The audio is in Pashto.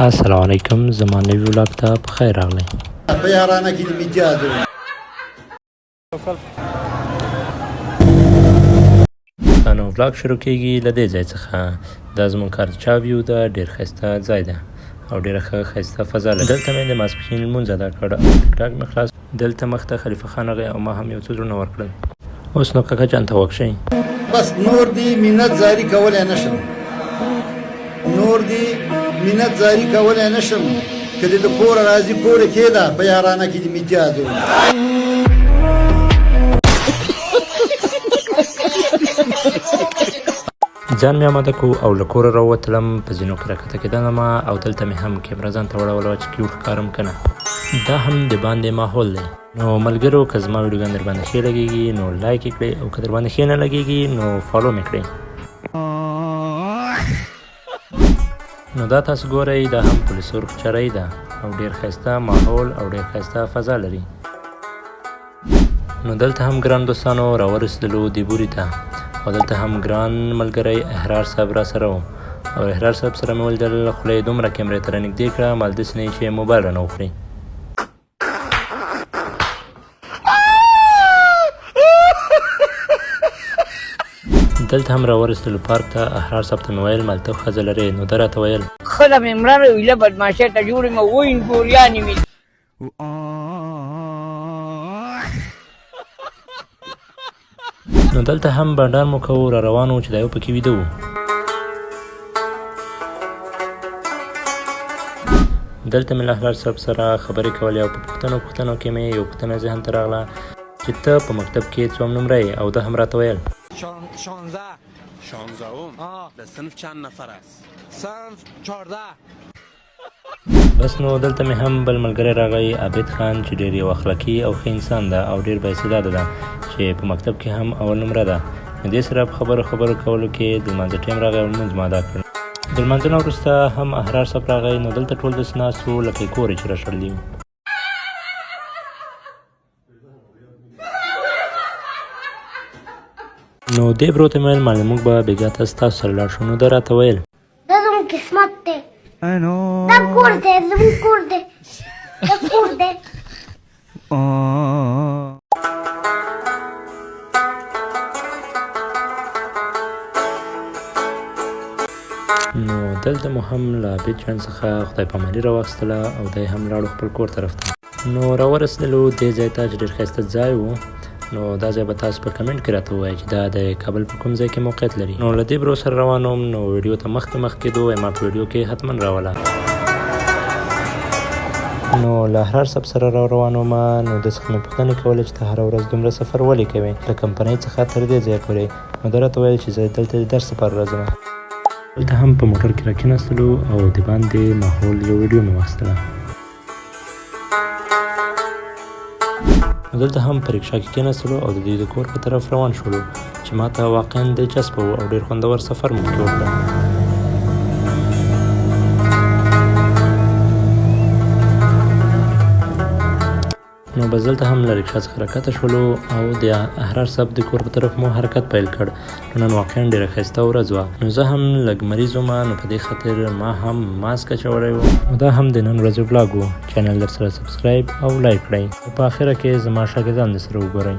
السلام علیکم، زما نوی ولاګ ته په خیر راغلی. په یارانه کې د میډیا دی. نو ولاګ شروع کېږي له دې ځای څخه. دا زموږ کار د چا ویو ده، ډېر ښایسته ځای ده او ډېره ښه ښایسته فضا لري. دلته مې د ماسپښین لمونځ ادا کړ او ټکټاک مې خلاص. دلته مخ ته خلیفه خان راغی او ما هم یو څه زړونه ورکړل. اوس نو کاکا جان ته غوږ شئ. بس نور دی منت زاری کولی نشم، نور دی منت زاری کولی نشم. که دې د کوره راځي کوره کېده، په یارانه کې د میډیا دی. ځان مې اماده کړو او له کوره راووتلم. په زینو کې راکښته کېدلم او دلته مې هم کیمره ځان ته وړوله چې کیوټ ښکارم که نه. دا هم د باندې ماحول دی. نو ملګرو، که زما ویډیوګان در باندې ښې لګېږي نو لایک یې کړئ او که در باندې ښې نه لګېږي نو فالو مې کړئ. نو دا تاسو ګورئ، دا هم پولیسو روغچرۍ ده او ډېر ښایسته ماحول او ډېر ښایسته فضا لري. نو دلته هم ګران دوستانو راورسېدلو دې بوري ته او دلته هم ګران ملګری احرار صاحب را سره و او احرار صاحب سره مې ولیدل. خوله یې دومره کیمرې ته رانږدې کړه مال داسې نه چې موبایل رانه وخوري. دلته هم راورسېدلو پارک ته. احرار صاحب ته مې ویل مال ته ښځه لرې؟ نو ده راته ویل ښځه مې مړه ویله بدماشۍ ته جوړې مې وین ګوریانې مې. نو دلته هم بانډار مو کوو، را روان وو چې دا یو پکې ویده و. دلته مې له احرار صاحب سره خبرې کولې او په پوښتنو کې مې یو پوښتنه ذهن ته راغله چې ته په مکتب کې څوم نمره یې؟ او ده هم راته ویل 16 در صنف چند نفر است؟ صنف 14. بس نو دلته مې هم بل ملګری راغی، عابد خان، چې ډېر یو اخلاقي او ښه انسان ده او ډېر بااستعداده ده چې په مکتب کې هم اول نمره ده. نو دې سره په خبرو کولو کې د لمانځه ټیم راغی او لمونځ مو ادا کړ. د لمانځه نه وروسته هم احرار صاحب راغی. نو دلته ټول داسې ناست وو لکه یې کور یې چې راشړلي وو. نو دې برو ته مې ویل مال موږ به بېګا ته ستاسو سره لاړ شو. نو ده راته ویل دا زموږ قسمت دی، دا کور دی، زموږ کور دی، دا کور دی. نو دلته مو هم له عابد جان څخه خدای پاماني راواخیستله او دی هم لاړو خپل کور طرف ته. نو راورسېدلو دې ځای ته چې ډېر ښایسته ځای و. نو دا ځای به تاسو په کمنټ کې راته ووایئ چې دا د کابل په کوم ځای کې موقعیت لري. نو له دې برو سره روان وم. نو ویډیو ته مخکې دو ما په ویډیو کې حتما راوله. نو له احرار صاحب سره روان وم. نو د څخه مې پوښتنې کولې چې ته هره ورځ دومره سفر ولې کوې له کمپنۍ څخه تر دې ځایه پورې؟ نو ده راته ویل چې زه دلته د درس لپاره راځم. دلته هم په موټر کې راکېناستلو او د باندې ماحول یو ویډیو مې واخیستله. دلته هم په رکشا کې کېناستلو او د دوی د کور په طرف روان شولو چې ما ته واقعا دلچسپه و او ډېر خوندور سفر مو پکې وکړ. نو بس دلته هم له رکشا څخه راکښته شولو او د احرار صاحب د کور په طرف مو حرکت پیل کړ. نو نن واقعا ډېره ښایسته ورځ وه. نو زه هم لږ مریض وم، نو په دې خاطر ما هم ماسک اچولی و. نو دا هم د نن ورځې ولاګ و. چینل در سره سبسکرایب او لایک کړئ. په آخره کې زما شاګردان در سره وګورئ.